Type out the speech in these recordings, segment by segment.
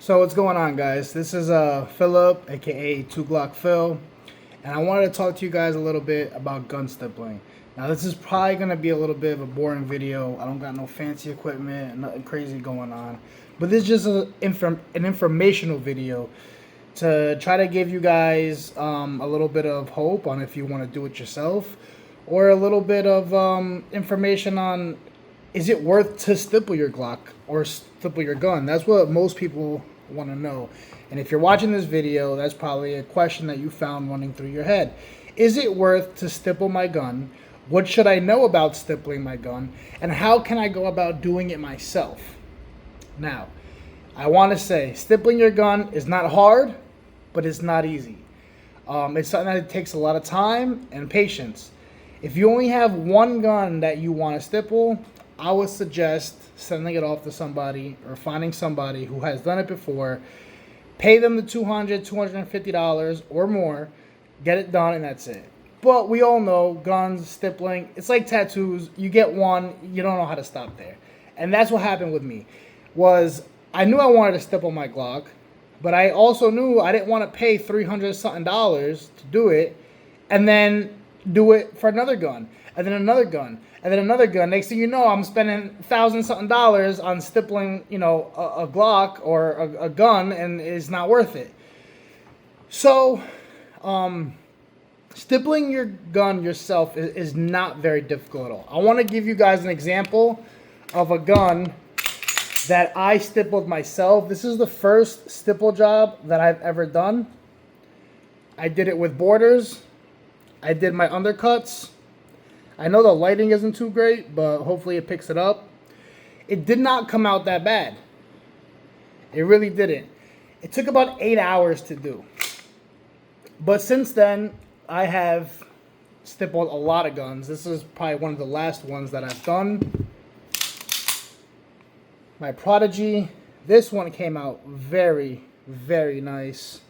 So what's going on, guys? This is Philip, aka 2 Glock Phil, and I wanted to talk to you guys a little bit about gun stippling. Now this is probably gonna be a little bit of a boring video. I don't got no fancy equipment, nothing crazy going on, but this is just an informational video to try to give you guys a little bit of hope on if you want to do it yourself, or a little bit of information on, is it worth to stipple your Glock or stipple your gun? That's what most people want to know. And if you're watching this video, that's probably a question that you found running through your head. Is it worth to stipple my gun? What should I know about stippling my gun? And how can I go about doing it myself? Now, I want to say stippling your gun is not hard, but it's not easy. It's something that takes a lot of time and patience. If you only have one gun that you want to stipple, I would suggest sending it off to somebody or finding somebody who has done it before. Pay them the $200, $250 or more, get it done, and that's it. But we all know guns, stippling, it's like tattoos. You get one, you don't know how to stop there. And that's what happened with me. I knew I wanted to stipple my Glock, but I also knew I didn't want to pay $300 something to do it, and then do it for another gun, and then another gun, and then another gun. Next thing you know, I'm spending $1,000 something on stippling, a Glock or a gun, and it's not worth it. So, stippling your gun yourself is not very difficult at all. I want to give you guys an example of a gun that I stippled myself. This is the first stipple job that I've ever done. I did it with borders. I did my undercuts. I know the lighting isn't too great, but hopefully it picks it up. It did not come out that bad. It really didn't. It took about 8 hours to do. But since then, I have stippled a lot of guns. This is probably one of the last ones that I've done. My Prodigy. This one came out very, very nice.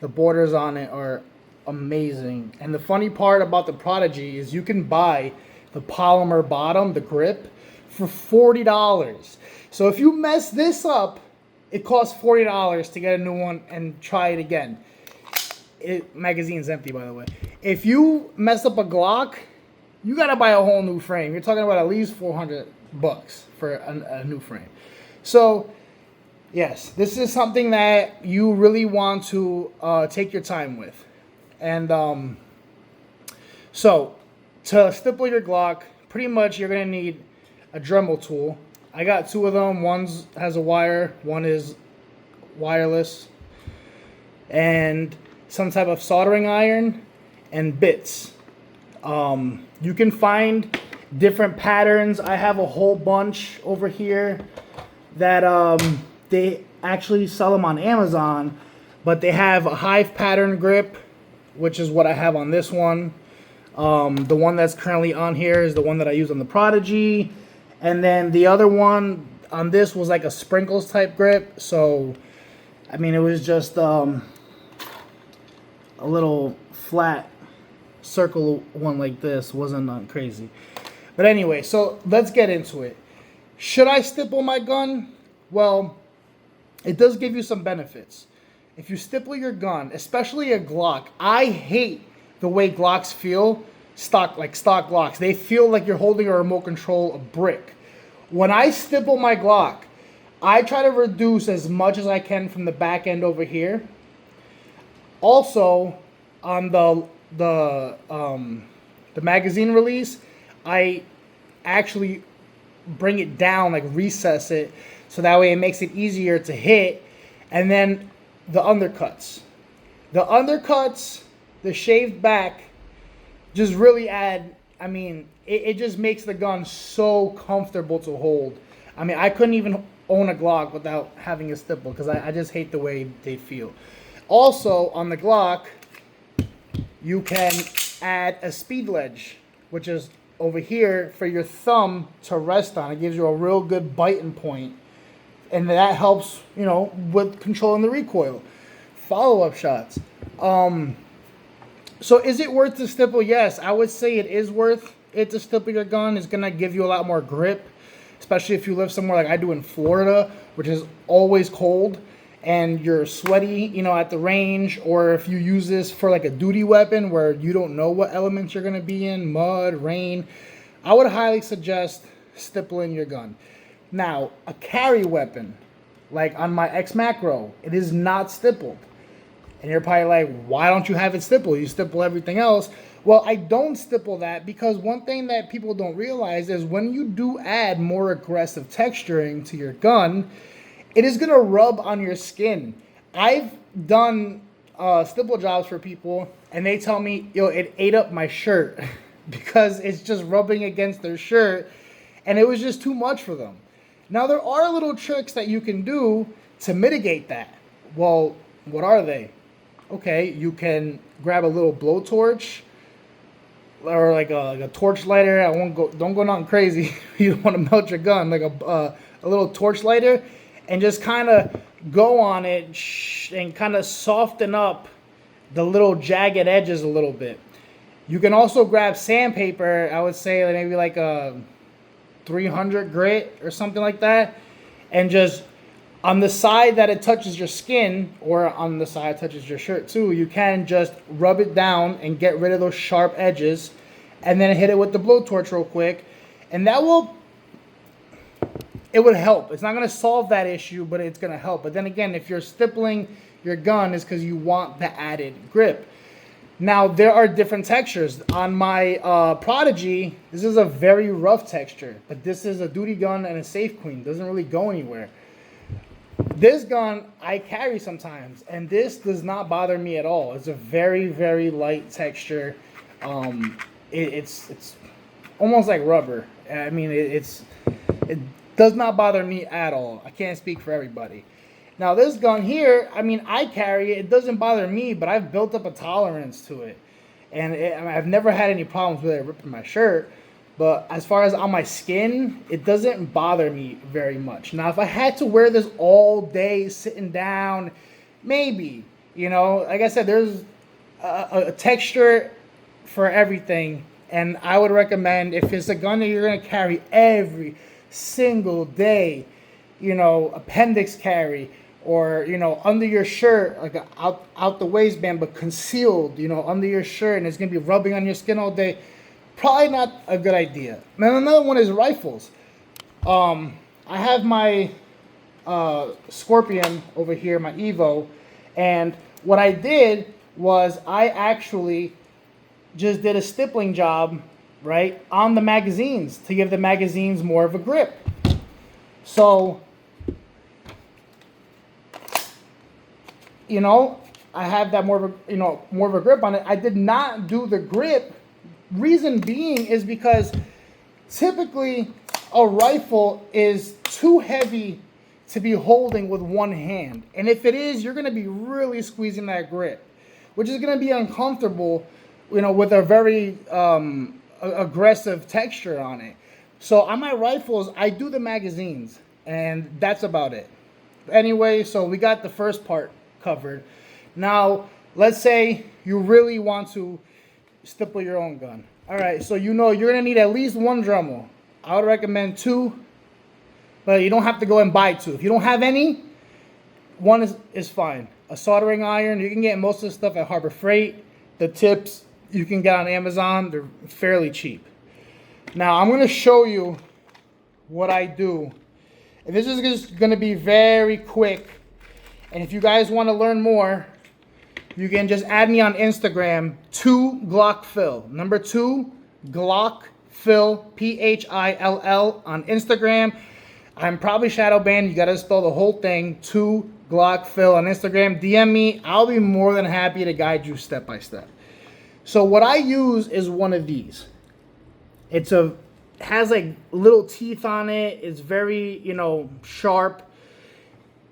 The borders on it are amazing. And the funny part about the Prodigy is you can buy the polymer bottom, the grip, for $40. So if you mess this up, it costs $40 to get a new one and try it again. Magazine's empty, by the way. If you mess up a Glock, you gotta buy a whole new frame. You're talking about at least $400 for a new frame. So yes, this is something that you really want to take your time with. And so to stipple your Glock, pretty much you're gonna need a Dremel tool. I got two of them. One has a wire, one is wireless, and some type of soldering iron and bits. You can find different patterns. I have a whole bunch over here that they actually sell them on Amazon, but they have a hive pattern grip, which is what I have on this one. The one that's currently on here is the one that I use on the Prodigy, and then the other one on this was like a sprinkles type grip. So I mean, it was just a little flat circle one like this. Wasn't crazy, but anyway, so let's get into it. Should I stipple my gun? Well, it does give you some benefits. If you stipple your gun, especially a Glock, I hate the way Glocks feel, stock Glocks. They feel like you're holding a remote control, a brick. When I stipple my Glock, I try to reduce as much as I can from the back end over here. Also, on the magazine release, I actually bring it down, like recess it, so that way it makes it easier to hit. And then the undercuts, the shaved back just really add, I mean, it just makes the gun so comfortable to hold. I mean, I couldn't even own a Glock without having a stipple because I just hate the way they feel. Also, on the Glock, you can add a speed ledge, which is over here for your thumb to rest on. It gives you a real good biting point, and that helps, with controlling the recoil. Follow-up shots. So is it worth to stipple? Yes, I would say it is worth it to stipple your gun. It's going to give you a lot more grip, especially if you live somewhere like I do in Florida, which is always cold. and you're sweaty, you know, at the range, or if you use this for like a duty weapon where you don't know what elements you're going to be in, mud, rain, I would highly suggest stippling your gun. Now, a carry weapon, like on my X Macro, it is not stippled. And you're probably like, why don't you have it stippled? You stipple everything else. Well, I don't stipple that because one thing that people don't realize is when you do add more aggressive texturing to your gun, it is going to rub on your skin. I've done stipple jobs for people, and they tell me, yo, it ate up my shirt because it's just rubbing against their shirt, and it was just too much for them. Now, there are little tricks that you can do to mitigate that. Well, what are they? Okay, you can grab a little blowtorch or like a torch lighter. Don't go nothing crazy. You don't want to melt your gun. Like a little torch lighter, and just kind of go on it and kind of soften up the little jagged edges a little bit. You can also grab sandpaper. I would say maybe like a 300 grit or something like that, and just on the side that it touches your skin, or on the side it touches your shirt too, you can just rub it down and get rid of those sharp edges, and then hit it with the blowtorch real quick, and it would help. It's not going to solve that issue, but it's going to help. But then again, if you're stippling your gun, it's because you want the added grip. Now, there are different textures. On my Prodigy, this is a very rough texture, but this is a duty gun and a safe queen. It doesn't really go anywhere. This gun I carry sometimes, and this does not bother me at all. It's a very, very light texture. It's almost like rubber. I mean, it does not bother me at all. I can't speak for everybody. Now, this gun here, I mean, I carry it. It doesn't bother me, but I've built up a tolerance to it. And I've never had any problems with it ripping my shirt. But as far as on my skin, it doesn't bother me very much. Now, if I had to wear this all day sitting down, maybe. You know, like I said, there's a texture for everything. And I would recommend, if it's a gun that you're going to carry every single day, you know, appendix carry, or, you know, under your shirt, like out the waistband, but concealed, you know, under your shirt, and it's going to be rubbing on your skin all day, probably not a good idea. Then another one is rifles. I have my Scorpion over here, my Evo, and what I did was I actually just did a stippling job, right, on the magazines to give the magazines more of a grip. So, you know, I have that more of a grip on it. I did not do the grip. Reason being is because typically a rifle is too heavy to be holding with one hand. And if it is, you're going to be really squeezing that grip, which is going to be uncomfortable, you know, with a very aggressive texture on it. So on my rifles, I do the magazines, and that's about it. Anyway, so we got the first part covered. Now, let's say you really want to stipple your own gun. All right, so you know you're going to need at least one Dremel. I would recommend two, but you don't have to go and buy two. If you don't have any, one is fine. A soldering iron, you can get most of the stuff at Harbor Freight. The tips you can get on Amazon. They're fairly cheap. Now, I'm going to show you what I do. And this is just going to be very quick. And if you guys want to learn more, you can just add me on Instagram, 2GlockPhil. Number 2, GlockPhil, P-H-I-L-L on Instagram. I'm probably shadow banned. You got to spell the whole thing, 2GlockPhil on Instagram. DM me. I'll be more than happy to guide you step by step. So what I use is one of these. Has like little teeth on it. It's very, you know, sharp.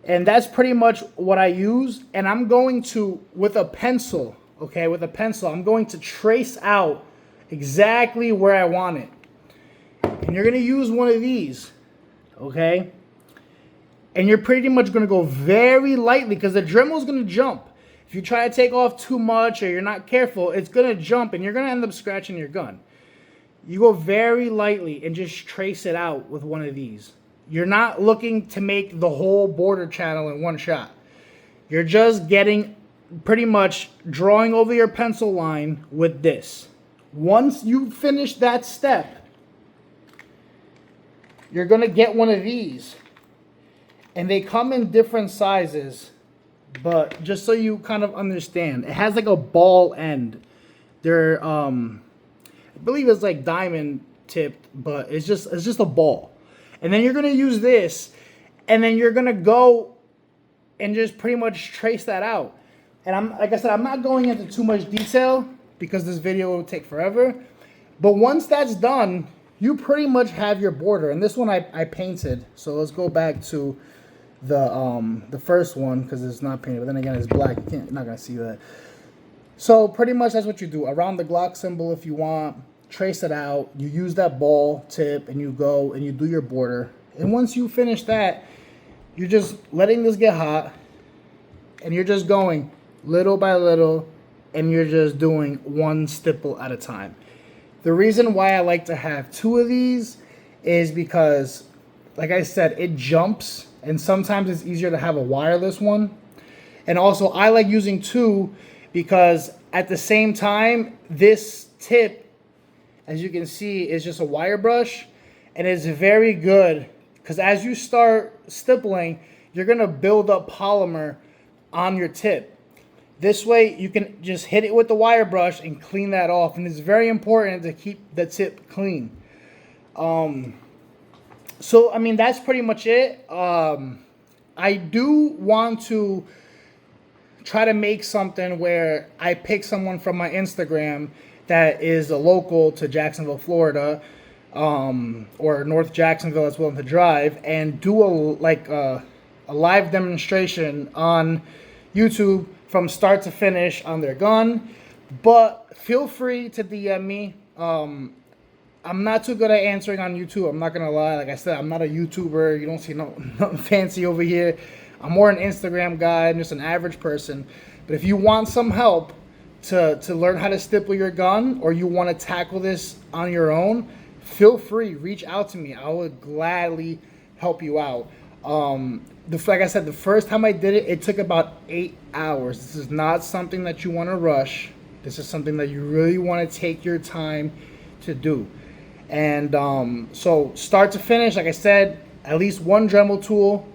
And that's pretty much what I use. And I'm going to, with a pencil, okay, I'm going to trace out exactly where I want it. And you're going to use one of these, okay? And you're pretty much going to go very lightly because the Dremel is going to jump. If you try to take off too much or you're not careful, it's going to jump and you're going to end up scratching your gun. You go very lightly and just trace it out with one of these. You're not looking to make the whole border channel in one shot. You're just getting, pretty much drawing over your pencil line with this. Once you finish that step, you're going to get one of these. And they come in different sizes, but just so you kind of understand, it has like a ball end. They're I believe it's like diamond tipped, but it's just a ball. And then you're going to use this, and then you're going to go and just pretty much trace that out. And like I said, I'm not going into too much detail because this video will take forever. But once that's done, you pretty much have your border. And this one I painted. So let's go back to the first one because it's not painted. But then again, it's black. You're not gonna see that. So pretty much that's what you do around the Glock symbol. If you want, trace it out. You use that ball tip, and you go and you do your border. And once you finish that, you're just letting this get hot, and you're just going little by little, and you're just doing one stipple at a time. The reason why I like to have two of these is because, like I said, it jumps, and sometimes it's easier to have a wireless one. And also, I like using two because at the same time, this tip, as you can see, is just a wire brush, and it's very good because as you start stippling, you're going to build up polymer on your tip. This way, you can just hit it with the wire brush and clean that off. And it's very important to keep the tip clean. So, I mean, that's pretty much it. I do want to try to make something where I pick someone from my Instagram that is a local to Jacksonville, Florida, or North Jacksonville that's willing to drive, and do a live demonstration on YouTube from start to finish on their gun. But feel free to DM me. I'm not too good at answering on YouTube. I'm not gonna lie. Like I said, I'm not a YouTuber. You don't see nothing fancy over here. I'm more an Instagram guy. I'm just an average person. But if you want some help to learn how to stipple your gun, or you want to tackle this on your own, feel free. Reach out to me. I would gladly help you out. Like I said, the first time I did it, it took about 8 hours. This is not something that you want to rush. This is something that you really want to take your time to do. And so start to finish, like I said, at least one Dremel tool.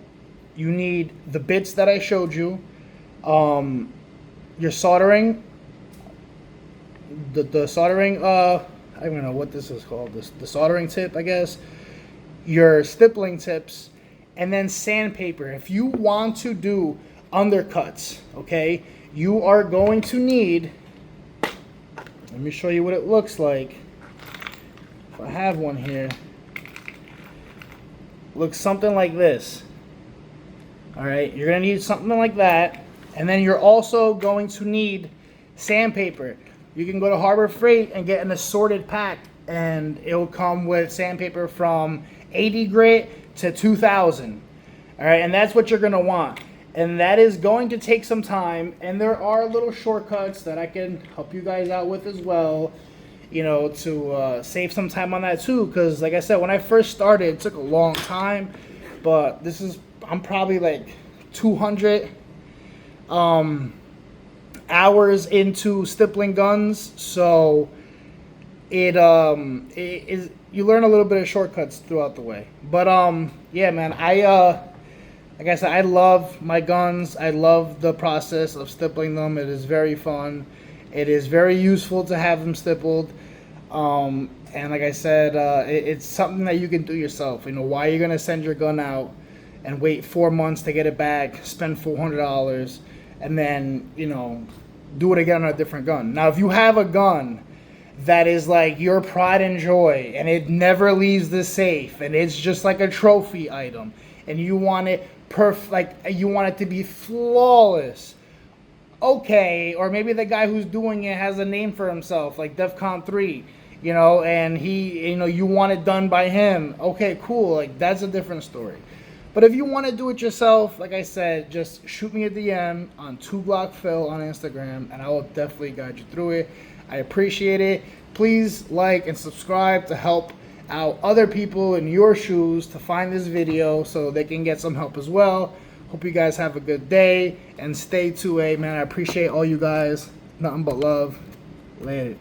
You need the bits that I showed you. Your soldering. The soldering, I don't know what this is called. The soldering tip, I guess. Your stippling tips. And then sandpaper. If you want to do undercuts, okay, you are going to need, let me show you what it looks like. If I have one here, looks something like this. All right, you're going to need something like that. And then you're also going to need sandpaper. You can go to Harbor Freight and get an assorted pack, and it'll come with sandpaper from 80 grit to 2000. All right, and that's what you're going to want. And that is going to take some time, and there are little shortcuts that I can help you guys out with as well, you know, to save some time on that too. Because like I said, when I first started, it took a long time, but I'm probably like 200 hours into stippling guns, so it is, you learn a little bit of shortcuts throughout the way. But yeah, man, like I said, I love my guns. I love the process of stippling them. It is very fun. It is very useful to have them stippled. And like I said, it's something that you can do yourself. You know, why are you gonna send your gun out and wait 4 months to get it back, spend $400, and then, you know, do it again on a different gun? Now, if you have a gun that is like your pride and joy, and it never leaves the safe, and it's just like a trophy item, and you want it perfect, like you want it to be flawless, okay. Or maybe the guy who's doing it has a name for himself, like DEFCON 3, you know, and he, you know, you want it done by him, okay, cool, like that's a different story. But if you want to do it yourself, like I said, just shoot me a DM on 2GlockPhil on Instagram, and I will definitely guide you through it. I appreciate it. Please like and subscribe to help out other people in your shoes to find this video so they can get some help as well. Hope you guys have a good day and stay 2A, man. I appreciate all you guys. Nothing but love. Later.